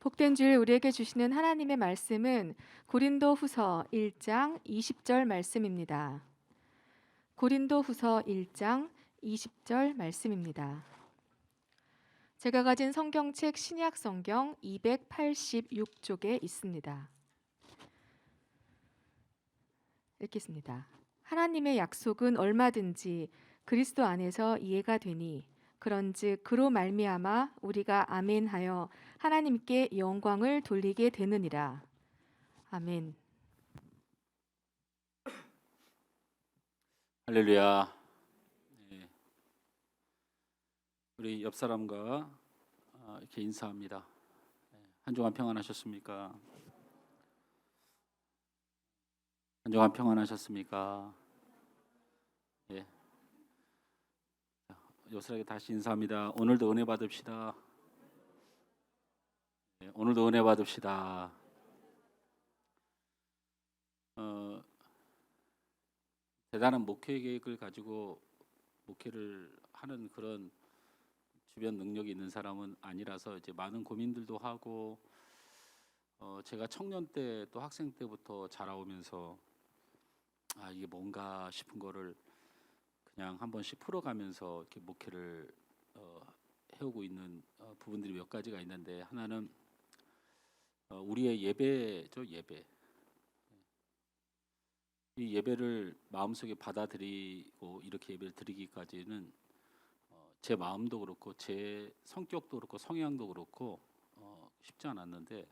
복된 주일 우리에게 주시는 하나님의 말씀은 고린도후서 1장 20절 말씀입니다. 고린도후서 1장 20절 말씀입니다. 제가 가진 성경책 신약 성경 286쪽에 있습니다. 읽겠습니다. 하나님의 약속은 얼마든지 그리스도 안에서 이해가 되니 그런즉 그로 말미암아 우리가 아멘하여 하나님께 영광을 돌리게 되느니라. 아멘. 할렐루야. 네, 우리 옆 사람과 이렇게 인사합니다. 한 주간 평안하셨습니까? 한 주간 평안하셨습니까? 예. 옆 사람에게 다시 인사합니다. 오늘도 은혜 받읍시다. 오늘도 은혜 받읍시다. 대단한 목회 계획을 가지고 목회를 하는 그런 주변 능력이 있는 사람은 아니라서 이제 많은 고민들도 하고 제가 청년 때 또 학생 때부터 자라오면서 이게 뭔가 싶은 거를 그냥 한 번씩 풀어가면서 이렇게 목회를 해오고 있는 부분들이 몇 가지가 있는데, 하나는 우리의 예배죠. 이 예배를 마음속에 받아들이고 이렇게 예배를 드리기까지는 제 마음도 그렇고 제 성격도 그렇고 성향도 그렇고 쉽지 않았는데,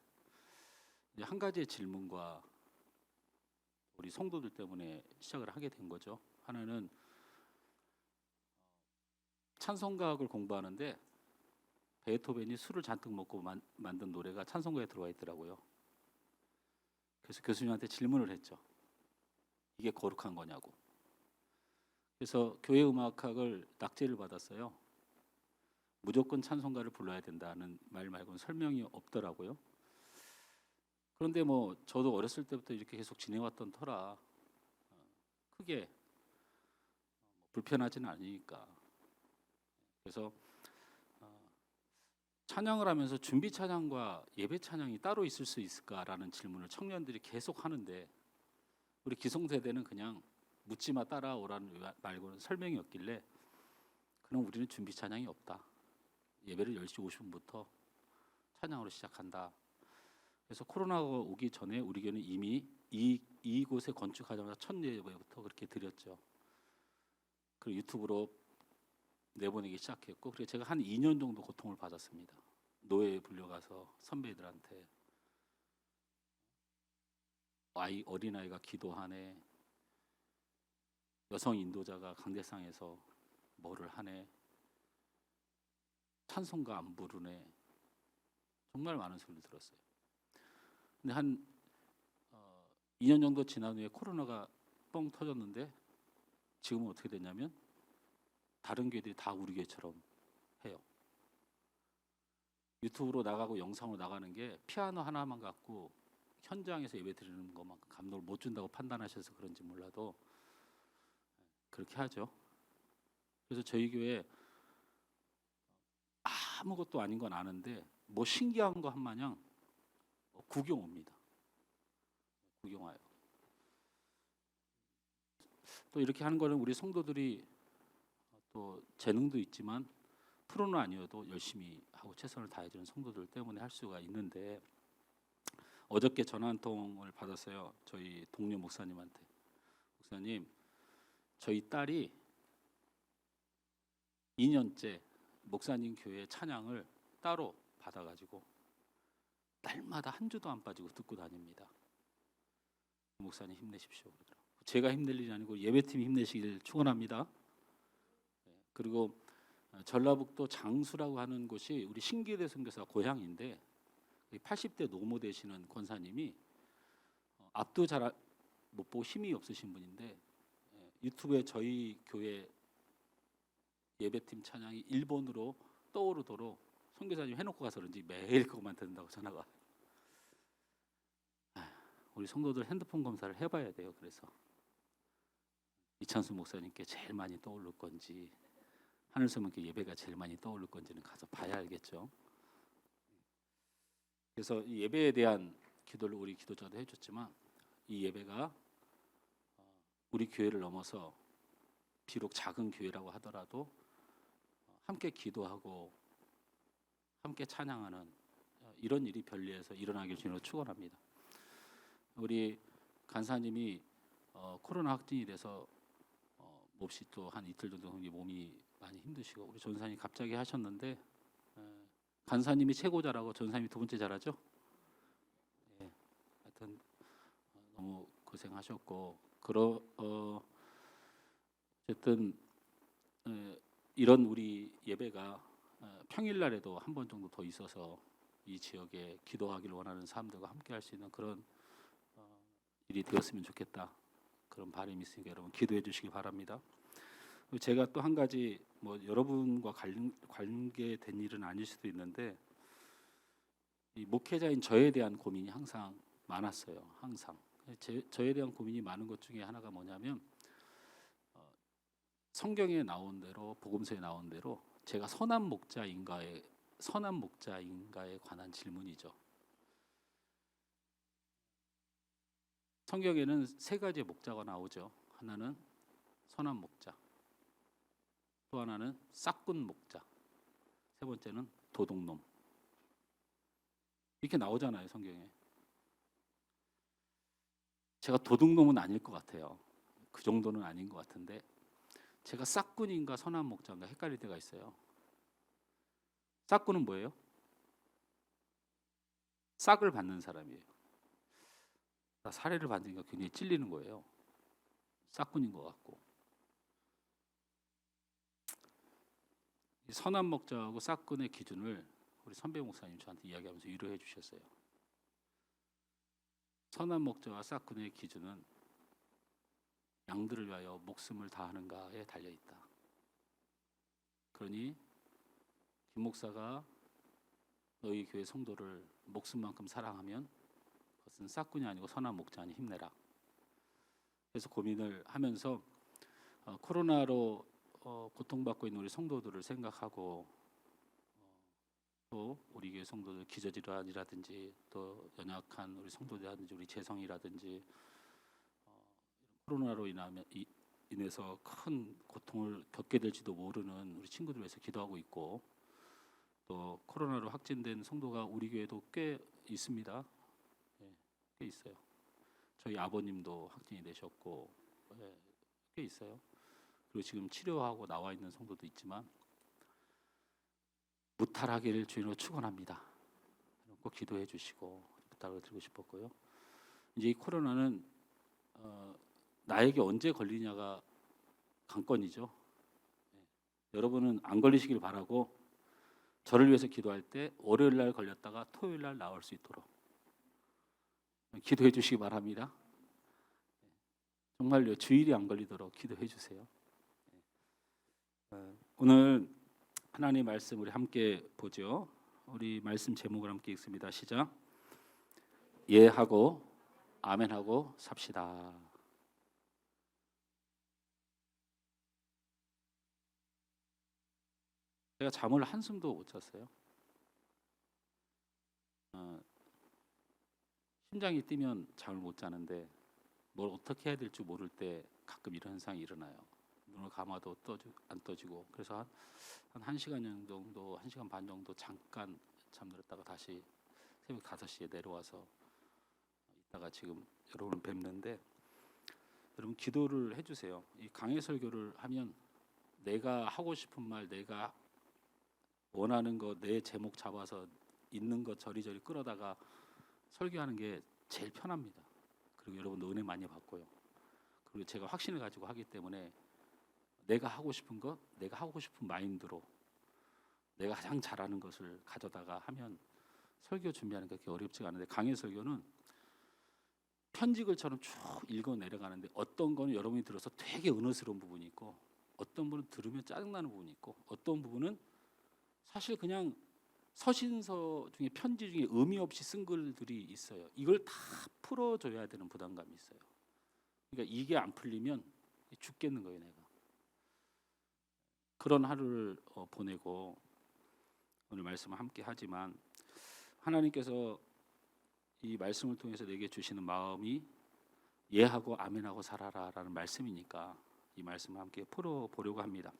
이제 한 가지의 질문과 우리 성도들 때문에 시작을 하게 된 거죠. 하나는 찬송가학을 공부하는데 베토벤이 술을 잔뜩 먹고 만든 노래가 찬송가에 들어와 있더라고요. 그래서 교수님한테 질문을 했죠. 이게 거룩한 거냐고. 그래서 교회 음악학을 낙제를 받았어요. 무조건 찬송가를 불러야 된다는 말 말고는 설명이 없더라고요. 그런데 뭐 저도 어렸을 때부터 이렇게 계속 지내왔던 터라 크게 불편하지는 않으니까. 그래서 찬양을 하면서 준비 찬양과 예배 찬양이 따로 있을 수 있을까라는 질문을 청년들이 계속 하는데, 우리 기성세대는 그냥 묻지마 따라오라는 말고는 설명이 없길래, 그럼 우리는 준비 찬양이 없다. 예배를 10시 50분부터 찬양으로 시작한다. 그래서 코로나가 오기 전에 우리 교회는 이미 이곳에 건축하자마자 첫 예배부터 그렇게 드렸죠. 그리고 유튜브로 내보내기 시작했고, 그래서 제가 한 2년 정도 고통을 받았습니다. 노예에 불려가서 선배들한테 어린아이가 기도하네, 여성 인도자가 강대상에서 뭐를 하네, 찬송가 안 부르네, 정말 많은 소리를 들었어요. 근데 한 2년 정도 지난 후에 코로나가 뻥 터졌는데, 지금은 어떻게 됐냐면 다른 교회들이 다 우리 교회처럼 해요. 유튜브로 나가고 영상으로 나가는 게 피아노 하나만 갖고 현장에서 예배 드리는 것만큼 감동을 못 준다고 판단하셔서 그런지 몰라도 그렇게 하죠. 그래서 저희 교회 아무것도 아닌 건 아는데 뭐 신기한 거 한 마냥 구경 옵니다. 구경 와요. 또 이렇게 하는 거는 우리 성도들이 또 재능도 있지만 프로는 아니어도 열심히 하고 최선을 다해주는 성도들 때문에 할 수가 있는데, 어저께 전화 한 통을 받았어요. 저희 동료 목사님한테. 목사님, 저희 딸이 2년째 목사님 교회 찬양을 따로 받아가지고 날마다 한 주도 안 빠지고 듣고 다닙니다. 목사님 힘내십시오 그러더라고요. 제가 힘낼 일이 아니고 예배팀이 힘내시길 축원합니다. 그리고 전라북도 장수라고 하는 곳이 우리 신기대 선교사 고향인데, 80대 노모 되시는 권사님이 앞도 잘 못 보고 힘이 없으신 분인데, 유튜브에 저희 교회 예배팀 찬양이 일본으로 떠오르도록 선교사님 해놓고 가서 그런지 매일 그것만 듣는다고 전화가. 우리 성도들 핸드폰 검사를 해봐야 돼요. 그래서 이찬수 목사님께 제일 많이 떠오를 건지, 하늘소문께 예배가 제일 많이 떠오를 건지는 가서 봐야 알겠죠. 그래서 이 예배에 대한 기도를 우리 기도자도 해줬지만 이 예배가 우리 교회를 넘어서 비록 작은 교회라고 하더라도 함께 기도하고 함께 찬양하는 이런 일이 별리에서 일어나길 주님으로 축원합니다. 우리 간사님이 코로나 확진이 돼서 몹시 또 한 이틀 정도 몸이 많이 힘드시고 우리 전사님 갑자기 하셨는데 간사님이 최고자라고 전사님이 두 번째 잘하죠? 예, 하여튼 너무 고생하셨고 어쨌든 이런 우리 예배가 평일날에도 한 번 정도 더 있어서 이 지역에 기도하기를 원하는 사람들과 함께 할 수 있는 그런 일이 되었으면 좋겠다. 그런 바람이 있으니까 여러분 기도해 주시기 바랍니다. 제가 또 한 가지 뭐 여러분과 관계된 일은 아닐 수도 있는데 이 목회자인 저에 대한 고민이 항상 많았어요. 항상 저에 대한 고민이 많은 것 중에 하나가 뭐냐면 성경에 나온 대로 복음서에 나온 대로 제가 선한 목자인가에 관한 질문이죠. 성경에는 세 가지의 목자가 나오죠. 하나는 선한 목자, 또 하나는 싹군 목자, 세 번째는 도둑놈. 이렇게 나오잖아요, 성경에. 제가 도둑놈은 아닐 것 같아요. 그 정도는 아닌 것 같은데 제가 싹군인가 선한 목자인가 헷갈릴 때가 있어요. 싹군은 뭐예요? 싹을 받는 사람이에요. 사례를 받으니까 굉장히 찔리는 거예요. 싹군인 것 같고. 선한 목자하고 싹군의 기준을 우리 선배 목사님 저한테 이야기하면서 위로해 주셨어요. 선한 목자와 싹군의 기준은 양들을 위하여 목숨을 다하는가에 달려 있다. 그러니 김 목사가 너희 교회 성도를 목숨만큼 사랑하면 그것은 싹군이 아니고 선한 목자니 힘내라. 그래서 고민을 하면서 코로나로 고통받고 있는 우리 성도들을 생각하고 또 우리 교회 성도들 기저질환이라든지 또 연약한 우리 성도들이라든지 우리 재성이라든지 코로나로 인해서 큰 고통을 겪게 될지도 모르는 우리 친구들 위해서 기도하고 있고 또 코로나로 확진된 성도가 우리 교회도 꽤 있습니다. 꽤 있어요. 저희 아버님도 확진이 되셨고 꽤 있어요. 그리고 지금 치료하고 나와 있는 성도도 있지만 무탈하기를 주님으로 축원합니다. 꼭 기도해 주시고 부탁을 드리고 싶었고요. 이제 이 코로나는 나에게 언제 걸리냐가 관건이죠. 여러분은 안 걸리시길 바라고 저를 위해서 기도할 때 월요일 날 걸렸다가 토요일 날 나올 수 있도록 기도해 주시기 바랍니다. 정말요, 주일이 안 걸리도록 기도해 주세요. 오늘 하나님 말씀 우리 함께 보죠. 우리 말씀 제목을 함께 읽습니다. 시작. 예하고 아멘하고 삽시다. 제가 잠을 한숨도 못 잤어요. 심장이 뛰면 잠을 못 자는데 뭘 어떻게 해야 될지 모를 때 가끔 이런 현상이 일어나요. 눈을 감아도 안 떠지고 그래서 한 1시간 정도, 1시간 반 정도 잠깐 잠들었다가 다시 새벽 5시에 내려와서 이따가 지금 여러분을 뵙는데 여러분 기도를 해주세요. 이 강해 설교를 하면 내가 하고 싶은 말, 내가 원하는 거, 내 제목 잡아서 있는 거 저리저리 끌어다가 설교하는 게 제일 편합니다. 그리고 여러분도 은혜 많이 받고요. 그리고 제가 확신을 가지고 하기 때문에 내가 하고 싶은 것, 내가 하고 싶은 마인드로 내가 가장 잘하는 것을 가져다가 하면 설교 준비하는 게 그렇게 어렵지가 않은데 강해 설교는 편지글처럼 쭉 읽어 내려가는데 어떤 거는 여러분이 들어서 되게 은혜스러운 부분이 있고 어떤 분은 들으면 짜증나는 부분이 있고 어떤 부분은 사실 그냥 서신서 중에 편지 중에 의미 없이 쓴 글들이 있어요. 이걸 다 풀어줘야 되는 부담감이 있어요. 그러니까 이게 안 풀리면 죽겠는 거예요, 내가. 그런 하루를 보내고 오늘 말씀을 함께 하지만 하나님께서 이 말씀을 통해서 내게 주시는 마음이 예하고 아멘하고 살아라라는 말씀이니까 이 말씀을 함께 풀어보려고 합니다.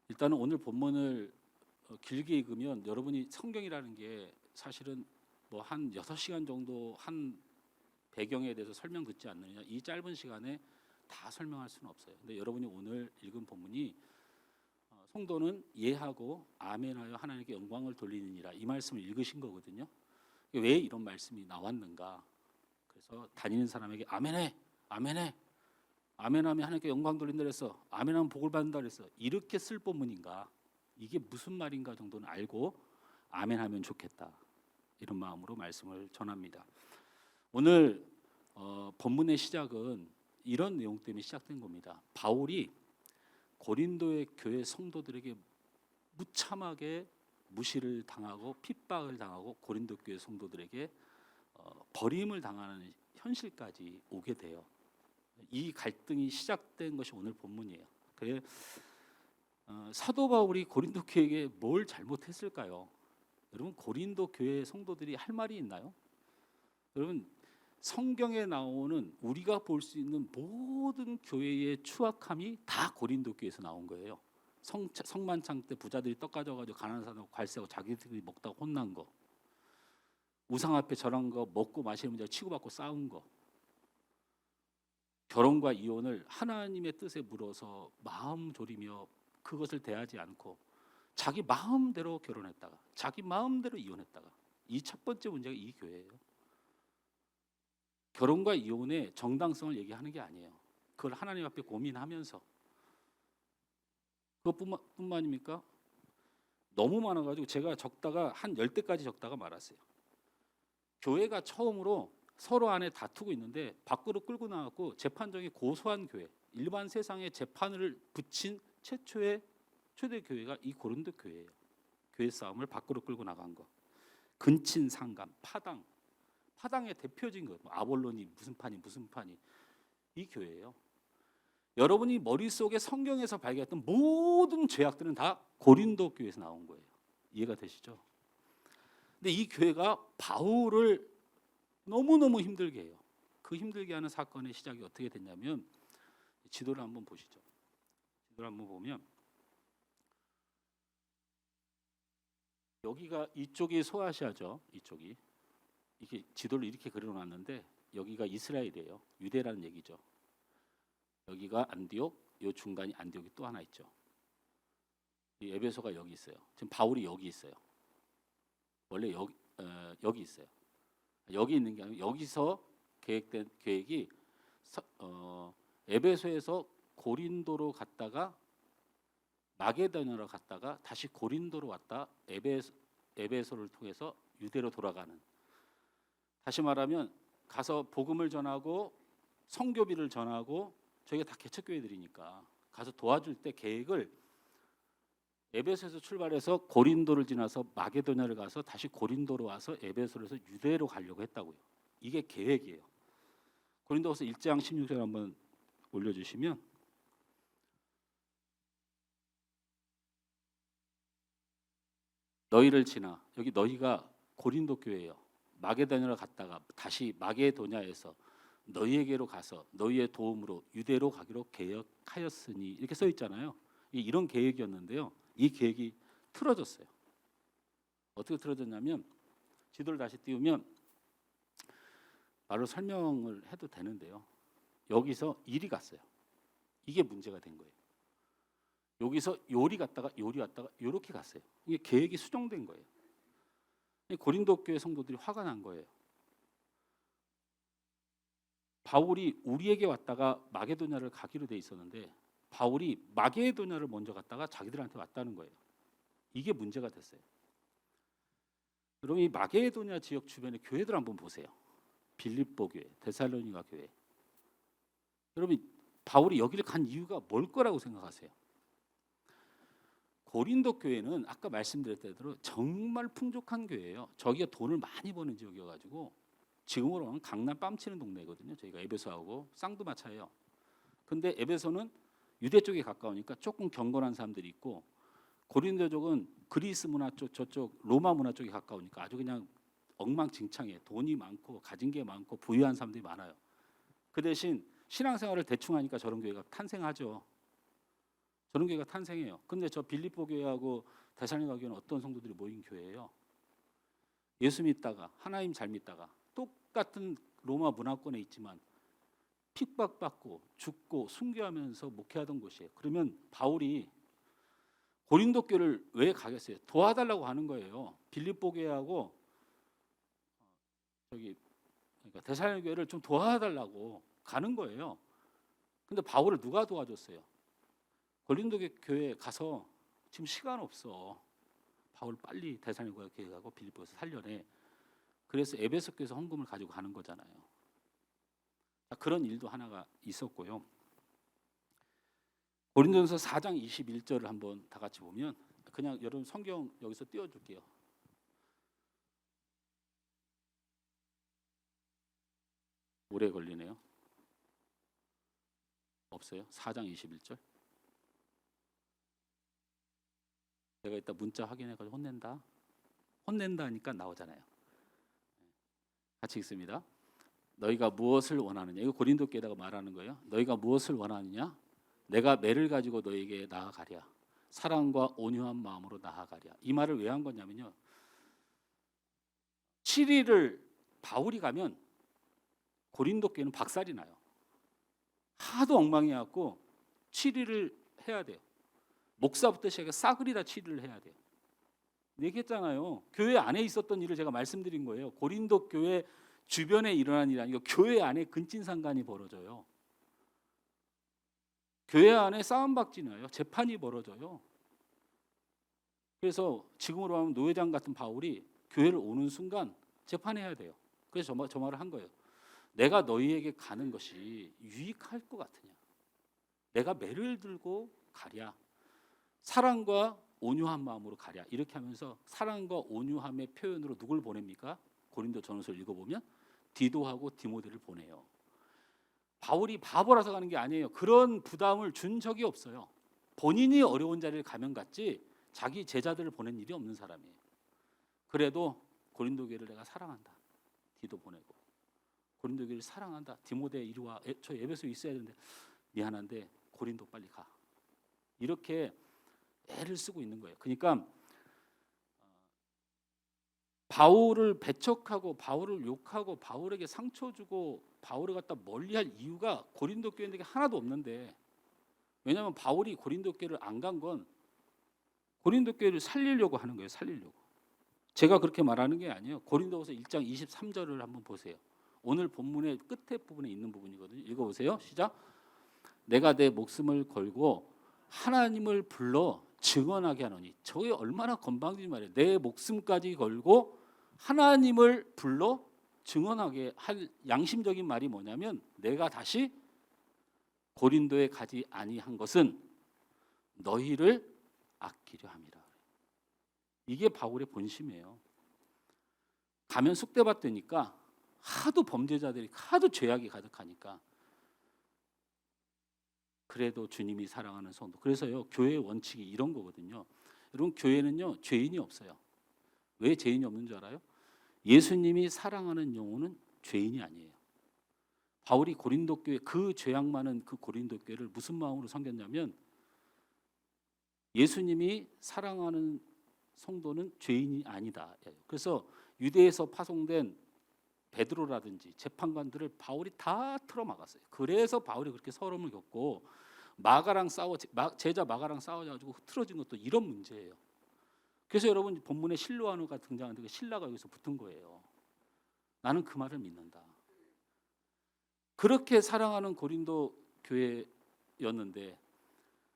일단은 오늘 본문을 길게 읽으면 여러분이 성경이라는 게 사실은 뭐 한 6시간 정도 한 배경에 대해서 설명 듣지 않느냐, 이 짧은 시간에 다 설명할 수는 없어요. 근데 여러분이 오늘 읽은 본문이 성도는 예하고 아멘하여 하나님께 영광을 돌리느니라, 이 말씀을 읽으신 거거든요. 왜 이런 말씀이 나왔는가? 그래서 다니는 사람에게 아멘해, 아멘해, 아멘하면 하나님께 영광 돌린다 그랬어, 아멘하면 복을 받는다 그랬어, 이렇게 쓸 본문인가? 이게 무슨 말인가 정도는 알고 아멘하면 좋겠다, 이런 마음으로 말씀을 전합니다. 오늘 본문의 시작은 이런 내용 때문에 시작된 겁니다. 바울이 고린도의 교회 성도들에게 무참하게 무시를 당하고 핍박을 당하고 고린도 교회 성도들에게 버림을 당하는 현실까지 오게 돼요. 이 갈등이 시작된 것이 오늘 본문이에요. 그래 사도 바울이 고린도 교회에게 뭘 잘못했을까요? 여러분, 고린도 교회 성도들이 할 말이 있나요? 여러분, 성경에 나오는 우리가 볼 수 있는 모든 교회의 추악함이 다 고린도 교회에서 나온 거예요. 성만찬 때 부자들이 떡 가져가지고 가난한 사람하고 관세하고 자기들이 먹다가 혼난 거, 우상 앞에 절한 거, 먹고 마시는 문제 치고받고 싸운 거, 결혼과 이혼을 하나님의 뜻에 물어서 마음 졸이며 그것을 대하지 않고 자기 마음대로 결혼했다가 자기 마음대로 이혼했다가, 이 첫 번째 문제가 이 교회예요. 결혼과 이혼의 정당성을 얘기하는 게 아니에요. 그걸 하나님 앞에 고민하면서, 그것뿐만입니까? 너무 많아가지고 제가 적다가 한 10대까지 적다가 말았어요. 교회가 처음으로 서로 안에 다투고 있는데 밖으로 끌고 나왔고 재판정에 고소한 교회, 일반 세상에 재판을 붙인 최초의 초대 교회가 이 고린도 교회예요. 교회 싸움을 밖으로 끌고 나간 거, 근친 상간, 파당의 대표적인 거, 아볼론이 무슨 판이 이 교회예요. 여러분이 머릿속에 성경에서 발견했던 모든 죄악들은 다 고린도 교회에서 나온 거예요. 이해가 되시죠? 근데 이 교회가 바울을 너무너무 힘들게 해요. 그 힘들게 하는 사건의 시작이 어떻게 됐냐면, 지도를 한번 보시죠. 지도를 한번 보면 여기가, 이쪽이 소아시아죠. 이쪽이, 이게 지도를 이렇게 그려놨는데 여기가 이스라엘이에요. 유대라는 얘기죠. 여기가 안디옥, 요 중간이 안디옥이 또 하나 있죠. 이 에베소가 여기 있어요. 지금 바울이 여기 있어요. 원래 여기 있어요. 여기 있는 게 아니고 여기서 계획된 계획이 에베소에서 고린도로 갔다가 마게도냐로 갔다가 다시 고린도로 왔다 에베소를 통해서 유대로 돌아가는, 다시 말하면 가서 복음을 전하고 성교비를 전하고, 저희가 다 개척교회들이니까 가서 도와줄 때 계획을 에베소에서 출발해서 고린도를 지나서 마게도냐를 가서 다시 고린도로 와서 에베소에서 유대로 가려고 했다고요. 이게 계획이에요. 고린도후서 1장 16절 한번 올려주시면, 너희를 지나, 여기 너희가 고린도 교회예요. 마게도냐로 갔다가 다시 마게도냐에서 너희에게로 가서 너희의 도움으로 유대로 가기로 계획하였으니, 이렇게 써 있잖아요. 이런 계획이었는데요. 이 계획이 틀어졌어요. 어떻게 틀어졌냐면, 지도를 다시 띄우면 바로 설명을 해도 되는데요. 여기서 일이 갔어요. 이게 문제가 된 거예요. 여기서 요리 갔다가 이렇게 갔어요. 이게 계획이 수정된 거예요. 고린도 교회 성도들이 화가 난 거예요. 바울이 우리에게 왔다가 마게도냐를 가기로 돼 있었는데 바울이 마게도냐를 먼저 갔다가 자기들한테 왔다는 거예요. 이게 문제가 됐어요. 여러분, 이 마게도냐 지역 주변의 교회들 한번 보세요. 빌립보 교회, 데살로니가 교회. 여러분, 바울이 여기를 간 이유가 뭘 거라고 생각하세요? 고린도 교회는 아까 말씀드렸던 대로 정말 풍족한 교회예요. 저기가 돈을 많이 버는 지역이어가지고 지금으로 하면 강남 뺨치는 동네거든요. 저희가 에베소하고 쌍두마차예요. 근데 에베소는 유대 쪽에 가까우니까 조금 경건한 사람들이 있고, 고린도 쪽은 그리스 문화 쪽, 저쪽 로마 문화 쪽에 가까우니까 아주 그냥 엉망진창이에요. 돈이 많고 가진 게 많고 부유한 사람들이 많아요. 그 대신 신앙생활을 대충 하니까 저런 교회가 탄생하죠. 저런 교회가 탄생해요. 근데 저 빌립보 교회하고 데살로니가 교회는 어떤 성도들이 모인 교회예요? 예수 믿다가 하나님 잘 믿다가 똑같은 로마 문화권에 있지만 핍박받고 죽고 순교하면서 목회하던 곳이에요. 그러면 바울이 고린도 교회를 왜 가겠어요? 도와달라고 하는 거예요. 빌립보 교회하고 저기 그러니까 데살로니가 교회를 좀 도와달라고 가는 거예요. 근데 바울을 누가 도와줬어요? 고린도 교회에 가서 지금 시간 없어. 바울 빨리 데살로니가 교회 가고 빌립보에서 살려내. 그래서 에베소 교회에서 헌금을 가지고 가는 거잖아요. 그런 일도 하나가 있었고요. 고린도전서 4장 21절을 한번 다 같이 보면 그냥 여러분 성경 여기서 띄워줄게요. 오래 걸리네요. 없어요? 4장 21절. 내가 이따 문자 확인해가지고 혼낸다 하니까 나오잖아요. 같이 읽습니다. 너희가 무엇을 원하느냐? 이거 고린도 교회에다가 말하는 거예요. 너희가 무엇을 원하느냐? 내가 매를 가지고 너에게 나아가랴. 사랑과 온유한 마음으로 나아가랴. 이 말을 왜 한 거냐면요. 7일을 바울이 가면 고린도 교회는 박살이 나요. 하도 엉망이었고 7일을 해야 돼요. 목사부터 시작해 싸그리 다 7일을 해야 돼요. 얘기했잖아요. 교회 안에 있었던 일을 제가 말씀드린 거예요. 고린도 교회 주변에 일어난 일이 아니고 교회 안에 근친상간이 벌어져요. 교회 안에 싸움박질이 나요. 재판이 벌어져요. 그래서 지금으로 하면 노회장 같은 바울이 교회를 오는 순간 재판해야 돼요. 그래서 저 말을 한 거예요. 내가 너희에게 가는 것이 유익할 것 같으냐? 내가 매를 들고 가랴. 사랑과 온유한 마음으로 가랴. 이렇게 하면서 사랑과 온유함의 표현으로 누굴 보냅니까? 고린도 전후서를 읽어보면 디도하고 디모데를 보내요. 바울이 바보라서 가는 게 아니에요. 그런 부담을 준 적이 없어요. 본인이 어려운 자리를 가면 갔지 자기 제자들을 보낸 일이 없는 사람이에요. 그래도 고린도 교회를 내가 사랑한다. 디도 보내고 고린도 교회를 사랑한다. 디모데 이리 와. 저 에베소에 있어야 되는데 미안한데 고린도 빨리 가. 이렇게 애를 쓰고 있는 거예요. 그러니까 바울을 배척하고 바울을 욕하고 바울에게 상처 주고 바울을 갖다 멀리할 이유가 고린도 교회에게 하나도 없는데, 왜냐하면 바울이 고린도 교회를 안 간 건 고린도 교회를 살리려고 하는 거예요. 살리려고. 제가 그렇게 말하는 게 아니에요. 고린도후서 1장 23절을 한번 보세요. 오늘 본문의 끝에 부분에 있는 부분이거든요. 읽어보세요. 시작. 내가 내 목숨을 걸고 하나님을 불러 증언하게 하노니. 저게 얼마나 건방진 말이에요. 내 목숨까지 걸고 하나님을 불러 증언하게 할 양심적인 말이 뭐냐면, 내가 다시 고린도에 가지 아니한 것은 너희를 아끼려 함이라. 이게 바울의 본심이에요. 가면 쑥대밭 되니까 하도 범죄자들이 하도 죄악이 가득하니까. 그래도 주님이 사랑하는 성도. 그래서요, 교회의 원칙이 이런 거거든요. 여러분, 교회는요 죄인이 없어요. 왜 죄인이 없는 줄 알아요? 예수님이 사랑하는 영혼은 죄인이 아니에요. 바울이 고린도 교회, 그 죄악 많은 그 고린도 교회를 무슨 마음으로 섬겼냐면, 예수님이 사랑하는 성도는 죄인이 아니다. 그래서 유대에서 파송된 베드로라든지 재판관들을 바울이 다 틀어막았어요. 그래서 바울이 그렇게 서름을 겪고 제자 마가랑 싸워가지고 흐트러진 것도 이런 문제예요. 그래서 여러분 본문에 실로아누가 등장하는데 신라가 여기서 붙은 거예요. 나는 그 말을 믿는다. 그렇게 사랑하는 고린도 교회였는데,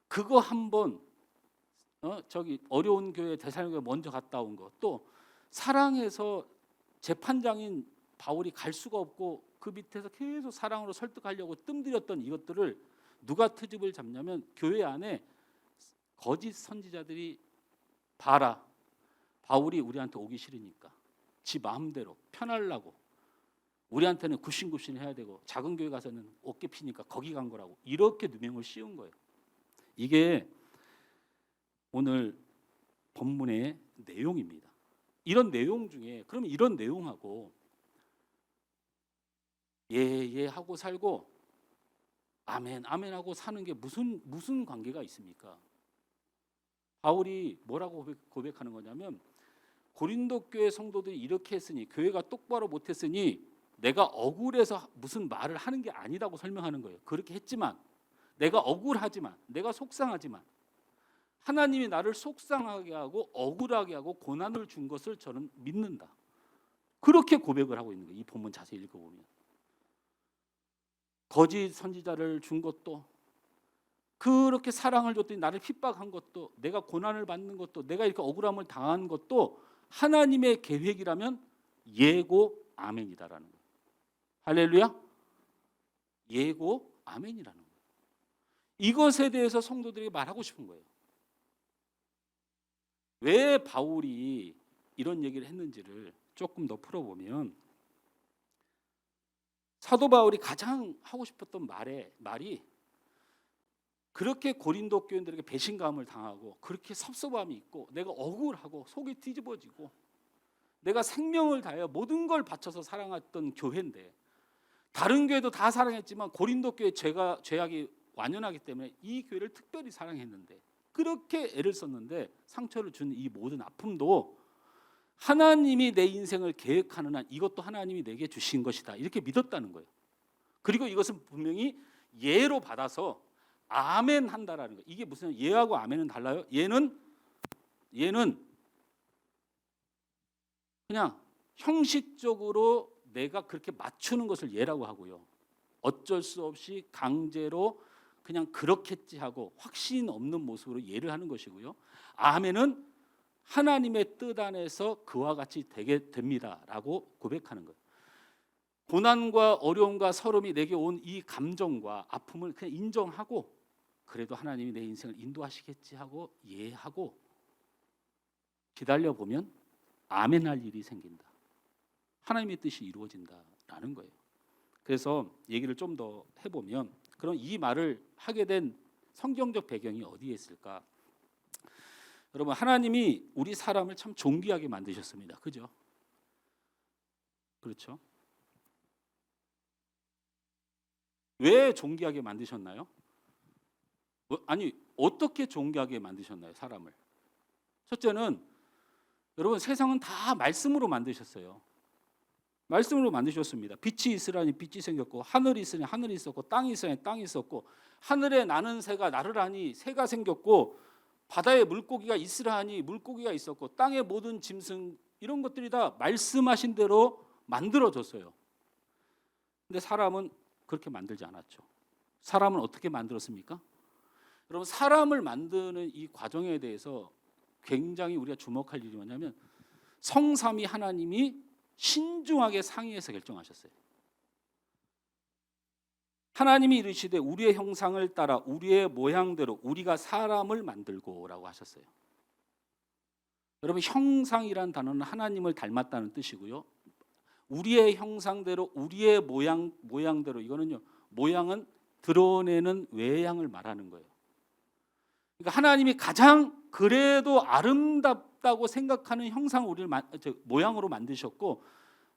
그거 한번 저기 어려운 교회 데살로니가에 먼저 갔다 온 거, 또 사랑해서 재판장인 바울이 갈 수가 없고 그 밑에서 계속 사랑으로 설득하려고 뜸들였던 이것들을 누가 트집을 잡냐면, 교회 안에 거짓 선지자들이 봐라, 바울이 우리한테 오기 싫으니까 지 마음대로 편하려고 우리한테는 굽신굽신 해야 되고 작은 교회 가서는 어깨 피니까 거기 간 거라고 이렇게 누명을 씌운 거예요. 이게 오늘 본문의 내용입니다. 이런 내용 중에 그러면 이런 내용하고 예 하고 살고 아멘 하고 사는 게 무슨 관계가 있습니까? 바울이 뭐라고 고백하는 거냐면 고린도 교회 성도들이 이렇게 했으니 교회가 똑바로 못했으니 내가 억울해서 무슨 말을 하는 게 아니라고 설명하는 거예요. 그렇게 했지만 내가 억울하지만 내가 속상하지만 하나님이 나를 속상하게 하고 억울하게 하고 고난을 준 것을 저는 믿는다. 그렇게 고백을 하고 있는 거예요. 이 본문 자세히 읽어보면 거짓 선지자를 준 것도 그렇게 사랑을 줬더니 나를 핍박한 것도 내가 고난을 받는 것도 내가 이렇게 억울함을 당한 것도 하나님의 계획이라면 예고 아멘이다라는 거예요. 할렐루야. 예고 아멘이라는 거예요. 이것에 대해서 성도들이 말하고 싶은 거예요. 왜 바울이 이런 얘기를 했는지를 조금 더 풀어보면 사도 바울이 가장 하고 싶었던 말이 그렇게 고린도 교인들에게 배신감을 당하고 그렇게 섭섭함이 있고 내가 억울하고 속이 뒤집어지고 내가 생명을 다하여 모든 걸 바쳐서 사랑했던 교회인데 다른 교회도 다 사랑했지만 고린도 교회 죄악이 완연하기 때문에 이 교회를 특별히 사랑했는데 그렇게 애를 썼는데 상처를 준 이 모든 아픔도 하나님이 내 인생을 계획하는 한 이것도 하나님이 내게 주신 것이다 이렇게 믿었다는 거예요. 그리고 이것은 분명히 예로 받아서 아멘 한다라는 거예요. 이게 무슨 예하고 아멘은 달라요? 예는 그냥 형식적으로 내가 그렇게 맞추는 것을 예라고 하고요. 어쩔 수 없이 강제로 그냥 그렇겠지 하고 확신 없는 모습으로 예를 하는 것이고요. 아멘은 하나님의 뜻 안에서 그와 같이 되게 됩니다라고 고백하는 거예요. 고난과 어려움과 서름이 내게 온 이 감정과 아픔을 그냥 인정하고 그래도 하나님이 내 인생을 인도하시겠지 하고 예하고 기다려보면 아멘할 일이 생긴다. 하나님의 뜻이 이루어진다라는 거예요. 그래서 얘기를 좀 더 해보면 그럼 이 말을 하게 된 성경적 배경이 어디에 있을까? 여러분 하나님이 우리 사람을 참 존귀하게 만드셨습니다. 그죠? 그렇죠? 왜 존귀하게 만드셨나요? 아니 어떻게 존귀하게 만드셨나요? 사람을. 첫째는 여러분 세상은 다 말씀으로 만드셨어요. 말씀으로 만드셨습니다. 빛이 있으라니 빛이 생겼고 하늘이 있으니 하늘이 있었고 땅이 있으니 땅이 있었고 하늘에 나는 새가 나르라니 새가 생겼고 바다에 물고기가 있으라 하니 물고기가 있었고 땅의 모든 짐승 이런 것들이 다 말씀하신 대로 만들어졌어요. 근데 사람은 그렇게 만들지 않았죠. 사람은 어떻게 만들었습니까? 여러분 사람을 만드는 이 과정에 대해서 굉장히 우리가 주목할 일이 뭐냐면 성삼위 하나님이 신중하게 상의해서 결정하셨어요. 하나님이 이르시되 우리의 형상을 따라 우리의 모양대로 우리가 사람을 만들고라고 하셨어요. 여러분 형상이란 단어는 하나님을 닮았다는 뜻이고요. 우리의 형상대로 우리의 모양대로 이거는요. 모양은 드러내는 외양을 말하는 거예요. 그러니까 하나님이 가장 그래도 아름답다고 생각하는 형상 우리를 모양으로 만드셨고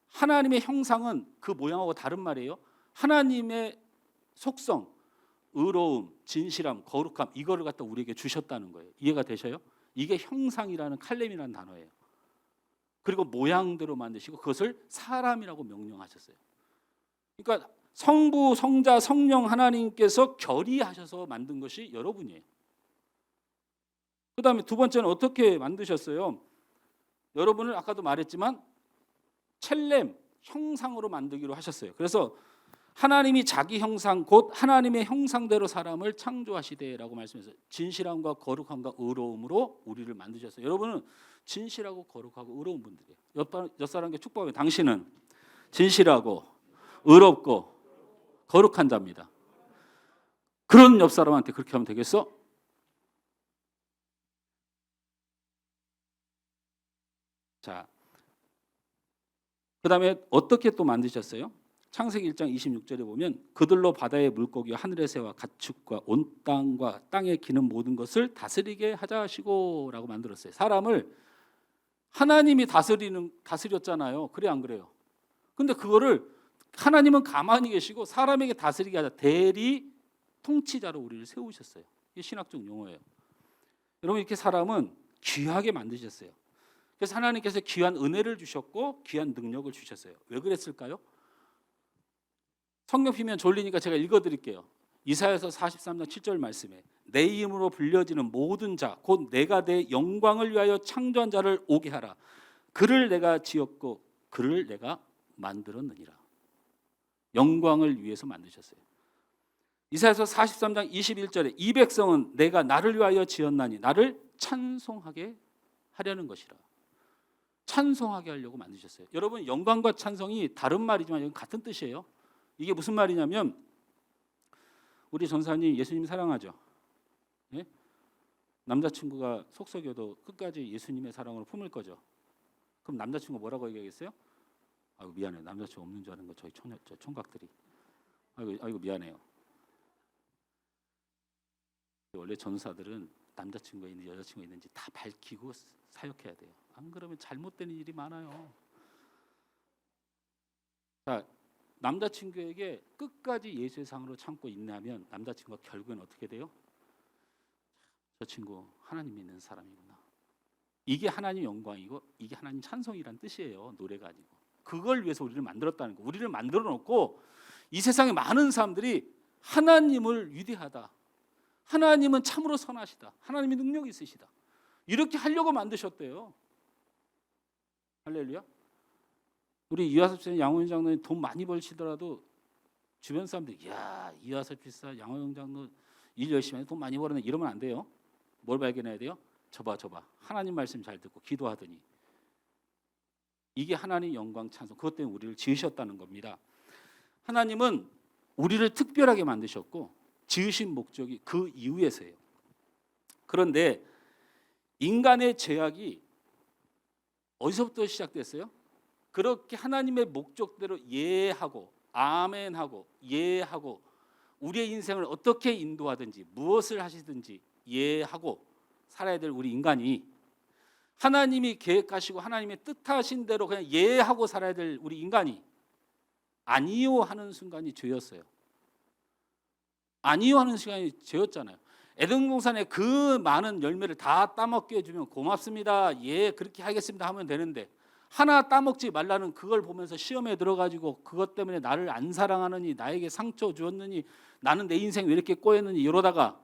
하나님의 형상은 그 모양하고 다른 말이에요. 하나님의 속성, 의로움, 진실함, 거룩함 이거를 갖다 우리에게 주셨다는 거예요. 이해가 되셔요? 이게 형상이라는 칼렘이라는 단어예요. 그리고 모양대로 만드시고 그것을 사람이라고 명령하셨어요. 그러니까 성부, 성자, 성령 하나님께서 결의하셔서 만든 것이 여러분이에요. 그 다음에 두 번째는 어떻게 만드셨어요? 여러분을 아까도 말했지만 첼렘, 형상으로 만들기로 하셨어요. 그래서 하나님이 자기 형상 곧 하나님의 형상대로 사람을 창조하시되라고 말씀해서 진실함과 거룩함과 의로움으로 우리를 만드셨어요. 여러분은 진실하고 거룩하고 의로운 분들이에요. 옆 사람에게 축복하면 당신은 진실하고 의롭고 거룩한 자입니다. 그런 옆 사람한테 그렇게 하면 되겠어? 자, 그 다음에 어떻게 또 만드셨어요? 창세기 1장 26절에 보면 그들로 바다의 물고기와 하늘의 새와 가축과 온 땅과 땅에 기는 모든 것을 다스리게 하자 하시고 라고 만들었어요. 사람을 하나님이 다스렸잖아요. 그래 안 그래요? 근데 그거를 하나님은 가만히 계시고 사람에게 다스리게 하자 대리 통치자로 우리를 세우셨어요. 이게 신학적 용어예요. 여러분 이렇게 사람은 귀하게 만드셨어요. 그래서 하나님께서 귀한 은혜를 주셨고 귀한 능력을 주셨어요. 왜 그랬을까요? 성경 피면 졸리니까 제가 읽어드릴게요. 이사야서 43장 7절 말씀에 내 이름으로 불려지는 모든 자 곧 내가 내 영광을 위하여 창조한 자를 오게 하라. 그를 내가 지었고 그를 내가 만들었느니라. 영광을 위해서 만드셨어요. 이사야서 43장 21절에 이 백성은 내가 나를 위하여 지었나니 나를 찬송하게 하려는 것이라. 찬송하게 하려고 만드셨어요. 여러분 영광과 찬송이 다른 말이지만 이건 같은 뜻이에요. 이게 무슨 말이냐면 우리 전사님 예수님 사랑하죠. 예? 남자친구가 속썩여도 끝까지 예수님의 사랑으로 품을 거죠. 그럼 남자친구 뭐라고 얘기하겠어요? 아이고 미안해. 남자친구 없는 줄 아는 거 저희 총각들이. 아이고 미안해요. 원래 전사들은 남자친구가 있는지 여자친구가 있는지 다 밝히고 사역해야 돼요. 안 그러면 잘못되는 일이 많아요. 자, 남자친구에게 끝까지 예수의 상으로 참고 인내하면 남자친구가 결국엔 어떻게 돼요? 저 친구 하나님 믿는 사람이구나. 이게 하나님 영광이고 이게 하나님 찬송이란 뜻이에요. 노래가 아니고. 그걸 위해서 우리를 만들었다는 거. 우리를 만들어 놓고 이 세상에 많은 사람들이 하나님을 위대하다. 하나님은 참으로 선하시다. 하나님이 능력이 있으시다. 이렇게 하려고 만드셨대요. 할렐루야. 우리 이화섭 씨는 양호영 장로님 돈 많이 벌시더라도 주변 사람들이 야 이화섭 집사 양호영 장로 일 열심히 해서 돈 많이 벌었네 이러면 안 돼요. 뭘 발견해야 돼요? 저봐 하나님 말씀 잘 듣고 기도하더니 이게 하나님 영광 찬송. 그것 때문에 우리를 지으셨다는 겁니다. 하나님은 우리를 특별하게 만드셨고 지으신 목적이 그 이유에서예요. 그런데 인간의 죄악이 어디서부터 시작됐어요? 그렇게 하나님의 목적대로 예하고 아멘하고 예하고 우리의 인생을 어떻게 인도하든지 무엇을 하시든지 예하고 살아야 될 우리 인간이 하나님이 계획하시고 하나님의 뜻하신 대로 그냥 예하고 살아야 될 우리 인간이 아니요 하는 순간이 죄였어요. 아니요 하는 시간이 죄였잖아요. 에덴 동산에 그 많은 열매를 다 따먹게 해주면 고맙습니다. 예 그렇게 하겠습니다 하면 되는데 하나 따먹지 말라는 그걸 보면서 시험에 들어가지고 그것 때문에 나를 안 사랑하느니 나에게 상처 주었느니 나는 내 인생 왜 이렇게 꼬였느니 이러다가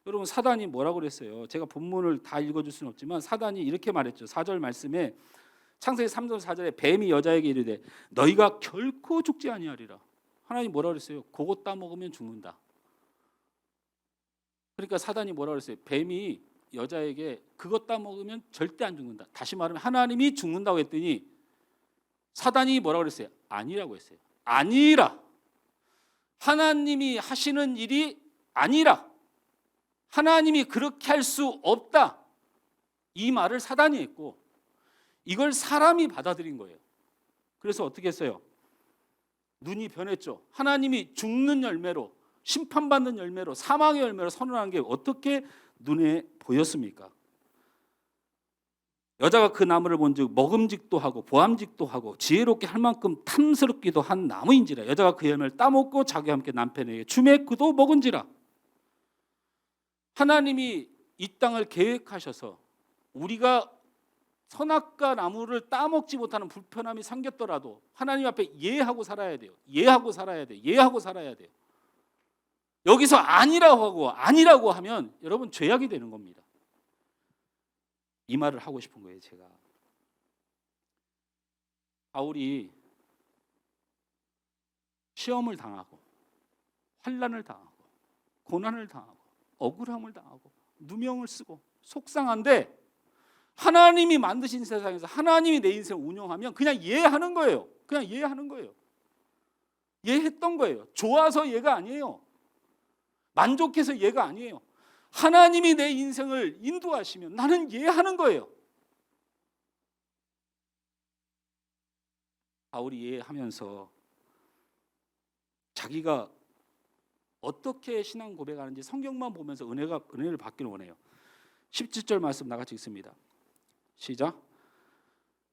여러분 사단이 뭐라고 그랬어요? 제가 본문을 다 읽어줄 수는 없지만 사단이 이렇게 말했죠. 4절 말씀에 창세기 3절 4절에 뱀이 여자에게 이르되 너희가 결코 죽지 아니하리라. 하나님 뭐라고 그랬어요? 그거 따먹으면 죽는다. 그러니까 사단이 뭐라고 그랬어요? 뱀이 여자에게 그것 따먹으면 절대 안 죽는다. 다시 말하면 하나님이 죽는다고 했더니 사단이 뭐라고 그랬어요? 아니라고 했어요. 아니라. 하나님이 하시는 일이 아니라. 하나님이 그렇게 할 수 없다. 이 말을 사단이 했고 이걸 사람이 받아들인 거예요. 그래서 어떻게 했어요? 눈이 변했죠. 하나님이 죽는 열매로 심판받는 열매로 사망의 열매로 선언한 게 어떻게 눈에 보였습니까? 여자가 그 나무를 본즉 먹음직도 하고 보암직도 하고 지혜롭게 할 만큼 탐스럽기도 한 나무인지라. 여자가 그 열매를 따먹고 자기와 함께 남편에게 주매 그도 먹은지라. 하나님이 이 땅을 계획하셔서 우리가 선악과 나무를 따먹지 못하는 불편함이 생겼더라도 하나님 앞에 예하고 살아야 돼요. 예하고 살아야 돼요. 예하고 살아야 돼요. 여기서 아니라고 하면 여러분 죄악이 되는 겁니다. 이 말을 하고 싶은 거예요. 제가 바울이 시험을 당하고 환난을 당하고 고난을 당하고 억울함을 당하고 누명을 쓰고 속상한데 하나님이 만드신 세상에서 하나님이 내 인생을 운영하면 그냥 예하는 거예요. 그냥 예하는 거예요. 예했던 거예요. 좋아서 예가 아니에요. 만족해서 예가 아니에요. 하나님이 내 인생을 인도하시면 나는 예하는 거예요. 바울이 예하면서 자기가 어떻게 신앙 고백하는지 성경만 보면서 은혜를 받기를 원해요. 17절 말씀 나같이 읽습니다. 시작.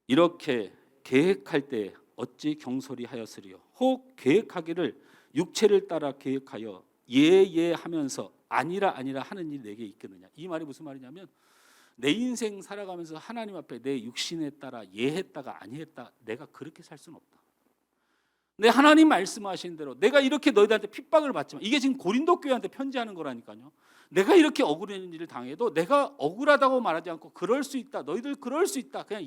이렇게 계획할 때 어찌 경솔히 하였으리요. 혹 계획하기를 육체를 따라 계획하여 예하면서 아니라 하는 일이 내게 있겠느냐. 이 말이 무슨 말이냐면 내 인생 살아가면서 하나님 앞에 내 육신에 따라 예했다가 아니했다, 내가 그렇게 살 수는 없다. 내 하나님 말씀하신 대로 내가 이렇게 너희들한테 핍박을 받지만, 이게 지금 고린도 교회한테 편지하는 거라니까요. 내가 이렇게 억울한 일을 당해도 내가 억울하다고 말하지 않고 그럴 수 있다, 너희들 그럴 수 있다, 그냥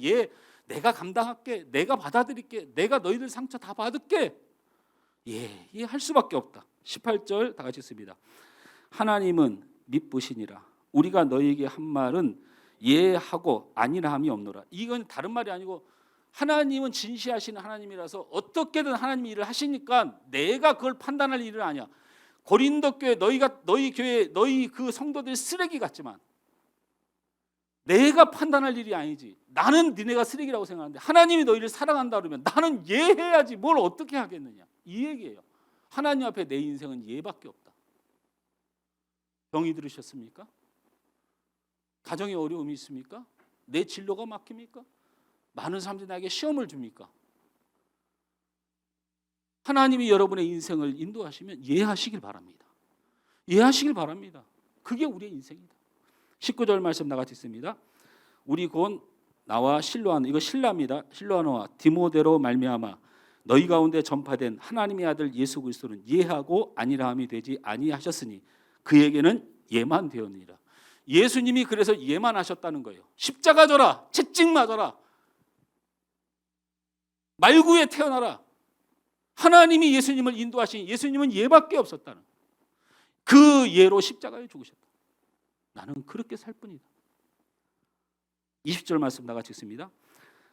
내가 감당할게, 내가 받아들일게, 내가 너희들 상처 다 받을게, 할 수밖에 없다. 18절 다 같이 씁니다. 하나님은 미쁘시니라. 우리가 너희에게 한 말은 예하고 아니라 함이 없노라. 이건 다른 말이 아니고 하나님은 진시하시는 하나님이라서 어떻게든 하나님이 일을 하시니까 내가 그걸 판단할 일은 아니야. 고린도 교회 너희 교회 너희 그 성도들 쓰레기 같지만 내가 판단할 일이 아니지. 나는 니네가 쓰레기라고 생각하는데 하나님이 너희를 사랑한다 그러면 나는 예해야지 뭘 어떻게 하겠느냐, 이 얘기예요. 하나님 앞에 내 인생은 예밖에 없다. 병이 들으셨습니까? 가정에 어려움이 있습니까? 내 진로가 막힙니까? 많은 사람들이 나에게 시험을 줍니까? 하나님이 여러분의 인생을 인도하시면 예하시길 바랍니다. 예하시길 바랍니다. 그게 우리의 인생이다. 19절 말씀 나같이 있습니다. 우리 곧 나와 실로아노, 이거 신라입니다. 실로아노와 디모데로 말미암아 너희 가운데 전파된 하나님의 아들 예수 그리스도는 예하고 아니라함이 되지 아니하셨으니 그에게는 예만 되었느니라. 예수님이 그래서 예만 하셨다는 거예요. 십자가 져라, 채찍 맞아라, 말구에 태어나라. 하나님이 예수님을 인도하신 예수님은 예밖에 없었다는, 그 예로 십자가에 죽으셨다. 나는 그렇게 살 뿐이다. 20절 말씀 나같이 읽습니다.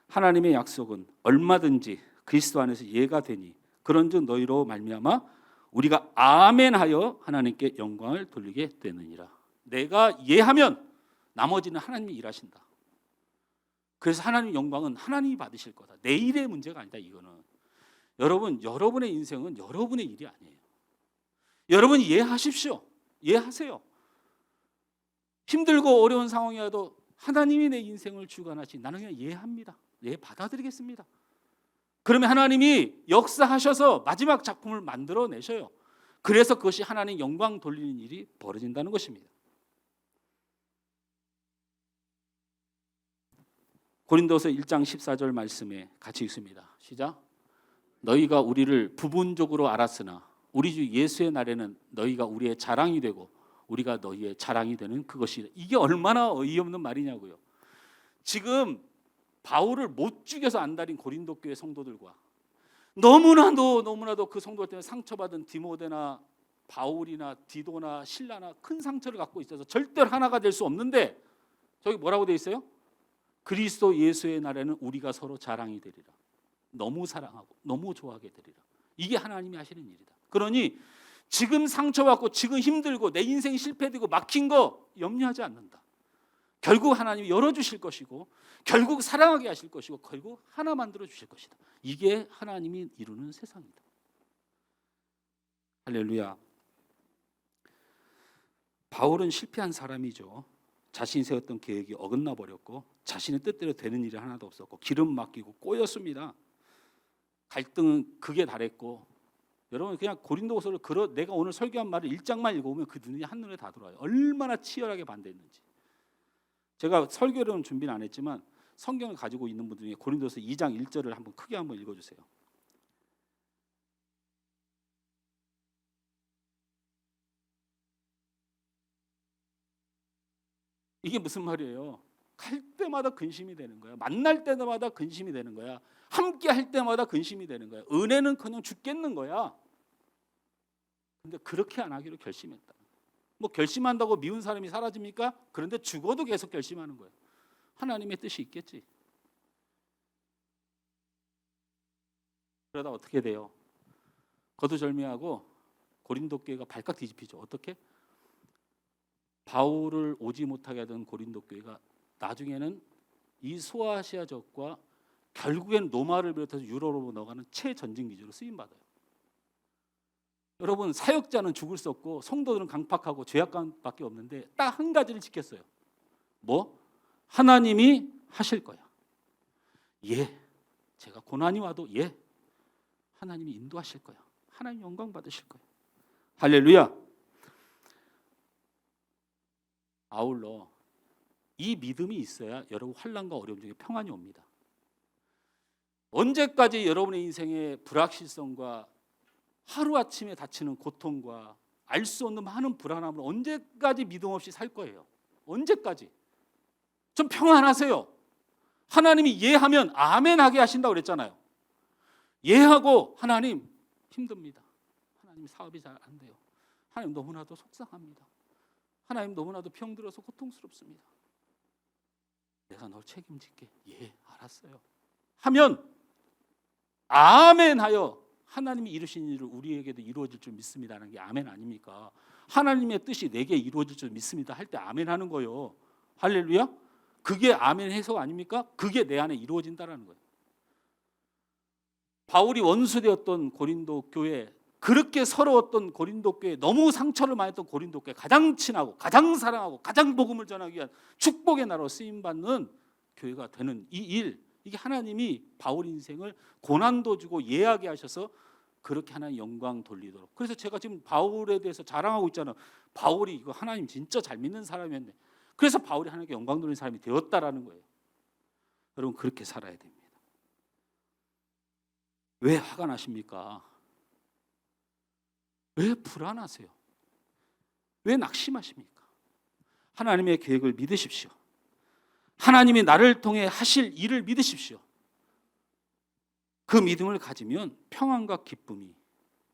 하나님의 약속은 얼마든지 그리스도 안에서 예가 되니 그런즉 너희로 말미암아 우리가 아멘하여 하나님께 영광을 돌리게 되느니라. 내가 예하면 나머지는 하나님이 일하신다. 그래서 하나님 영광은 하나님이 받으실 거다. 내 일의 문제가 아니다. 이거는 여러분, 여러분의 인생은 여러분의 일이 아니에요. 여러분이 예하십시오. 예하세요. 힘들고 어려운 상황이라도 하나님이 내 인생을 주관하시, 나는 그냥 예합니다. 예, 받아들이겠습니다. 그러면 하나님이 역사하셔서 마지막 작품을 만들어내셔요. 그래서 그것이 하나님 영광 돌리는 일이 벌어진다는 것입니다. 고린도서 1장 14절 말씀에 같이 읽습니다. 시작. 너희가 우리를 부분적으로 알았으나 우리 주 예수의 날에는 너희가 우리의 자랑이 되고 우리가 너희의 자랑이 되는 그것이다. 이게 얼마나 어이없는 말이냐고요. 지금 바울을 못 죽여서 안달인 고린도 교회 성도들과 너무나도 그 성도들 때문에 상처받은 디모데나 바울이나 디도나 실라나 큰 상처를 갖고 있어서 절대로 하나가 될 수 없는데, 저기 뭐라고 돼 있어요? 그리스도 예수의 날에는 우리가 서로 자랑이 되리라. 너무 사랑하고 너무 좋아하게 되리라. 이게 하나님이 하시는 일이다. 그러니 지금 상처받고 지금 힘들고 내 인생 실패되고 막힌 거 염려하지 않는다. 결국 하나님이 열어주실 것이고 결국 사랑하게 하실 것이고 결국 하나 만들어 주실 것이다. 이게 하나님이 이루는 세상이다. 할렐루야. 바울은 실패한 사람이죠. 자신이 세웠던 계획이 어긋나 버렸고 자신의 뜻대로 되는 일이 하나도 없었고 기름 막히고 꼬였습니다. 갈등은 극에 달했고, 여러분 그냥 고린도후서를 내가 오늘 설교한 말을 1장만 읽어보면 그 눈이 한눈에 다 들어와요. 얼마나 치열하게 반대했는지. 제가 설교로는 준비는 안 했지만 성경을 가지고 있는 분들 중에 고린도서 2장 1절을 한번 크게 한번 읽어주세요. 이게 무슨 말이에요? 갈 때마다 근심이 되는 거야. 만날 때마다 근심이 되는 거야. 함께 할 때마다 근심이 되는 거야. 은혜는 그냥 죽겠는 거야. 근데 그렇게 안 하기로 결심했다. 뭐 결심한다고 미운 사람이 사라집니까? 그런데 죽어도 계속 결심하는 거예요. 하나님의 뜻이 있겠지. 그러다 어떻게 돼요? 거두절미하고 고린도 교회가 발칵 뒤집히죠. 어떻게? 바울을 오지 못하게 하던 고린도 교회가 나중에는 이 소아시아족과 결국엔 로마를 비롯해서 유럽으로 넘어가는 최전진 기지로 쓰임 받아요. 여러분, 사역자는 죽을 수 없고 성도들은 강팍하고 죄악감밖에 없는데 딱 한 가지를 지켰어요. 뭐? 하나님이 하실 거야. 예, 제가 고난이 와도 예, 하나님이 인도하실 거야. 하나님 영광 받으실 거야. 할렐루야. 아울러 이 믿음이 있어야 여러분 환난과 어려움 중에 평안이 옵니다. 언제까지 여러분의 인생의 불확실성과 하루아침에 닥치는 고통과 알 수 없는 많은 불안함을 언제까지 믿음 없이 살 거예요? 언제까지? 좀 평안하세요. 하나님이 예하면 아멘 하게 하신다고 그랬잖아요. 예하고 하나님 힘듭니다. 하나님 사업이 잘 안 돼요. 하나님 너무나도 속상합니다. 하나님 너무나도 병들어서 고통스럽습니다. 내가 널 책임질게. 예, 알았어요. 하면 아멘 하여 하나님이 이루신 일을 우리에게도 이루어질 줄 믿습니다라는 게 아멘 아닙니까? 하나님의 뜻이 내게 이루어질 줄 믿습니다 할 때 아멘 하는 거예요. 할렐루야. 그게 아멘 해석 아닙니까? 그게 내 안에 이루어진다라는 거예요. 바울이 원수되었던 고린도 교회, 그렇게 서러웠던 고린도 교회, 너무 상처를 많이 했던 고린도 교회, 가장 친하고 가장 사랑하고 가장 복음을 전하기 위한 축복의 나라로 쓰임받는 교회가 되는 이 일, 이게 하나님이 바울 인생을 고난도 주고 예하게 하셔서 그렇게 하나님 영광 돌리도록. 그래서 제가 지금 바울에 대해서 자랑하고 있잖아요. 바울이 이거 하나님 진짜 잘 믿는 사람이었네. 그래서 바울이 하나님께 영광 돌리는 사람이 되었다라는 거예요. 여러분 그렇게 살아야 됩니다. 왜 화가 나십니까? 왜 불안하세요? 왜 낙심하십니까? 하나님의 계획을 믿으십시오. 하나님이 나를 통해 하실 일을 믿으십시오. 그 믿음을 가지면 평안과 기쁨이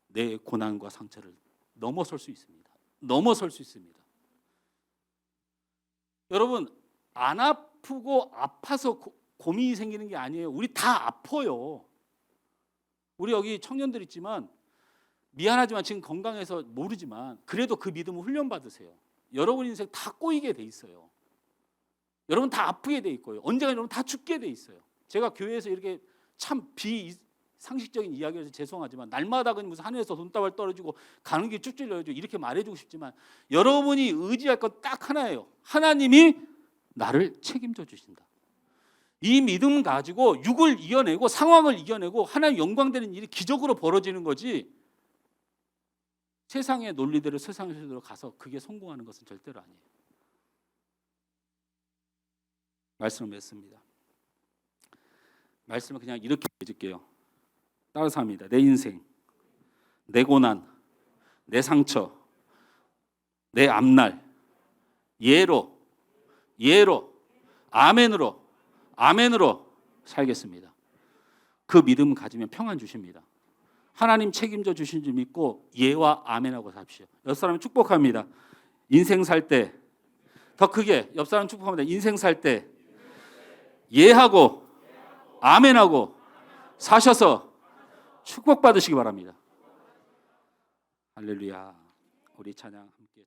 내 고난과 상처를 넘어설 수 있습니다. 넘어설 수 있습니다. 여러분 안 아프고 아파서 고민이 생기는 게 아니에요. 우리 다 아파요. 우리 여기 청년들 있지만 미안하지만 지금 건강해서 모르지만 그래도 그 믿음을 훈련받으세요. 여러분 인생 다 꼬이게 돼 있어요. 여러분 다 아프게 돼 있고요. 언젠가 여러분 다 죽게 돼 있어요. 제가 교회에서 이렇게 참 비상식적인 이야기를 해서 죄송하지만 날마다 그냥 무슨 하늘에서 돈다발 떨어지고 가는 길 쭉 찔러야죠. 이렇게 말해주고 싶지만 여러분이 의지할 건 딱 하나예요. 하나님이 나를 책임져 주신다. 이 믿음 가지고 육을 이겨내고 상황을 이겨내고 하나님 영광되는 일이 기적으로 벌어지는 거지, 세상의 논리대로 세상의 소리대로 가서 그게 성공하는 것은 절대로 아니에요. 말씀을 맺습니다. 말씀을 그냥 이렇게 맺을게요. 따라서 합니다. 내 인생, 내 고난, 내 상처, 내 앞날 예로 아멘으로 살겠습니다. 그 믿음 가지면 평안 주십니다. 하나님 책임져 주신 줄 믿고 예와 아멘하고 삽시오. 옆 사람 축복합니다. 인생 살 때 더 크게 옆 사람 축복합니다. 인생 살 때 예하고 아멘하고 사셔서 축복받으시기 바랍니다. 할렐루야. 우리 찬양 함께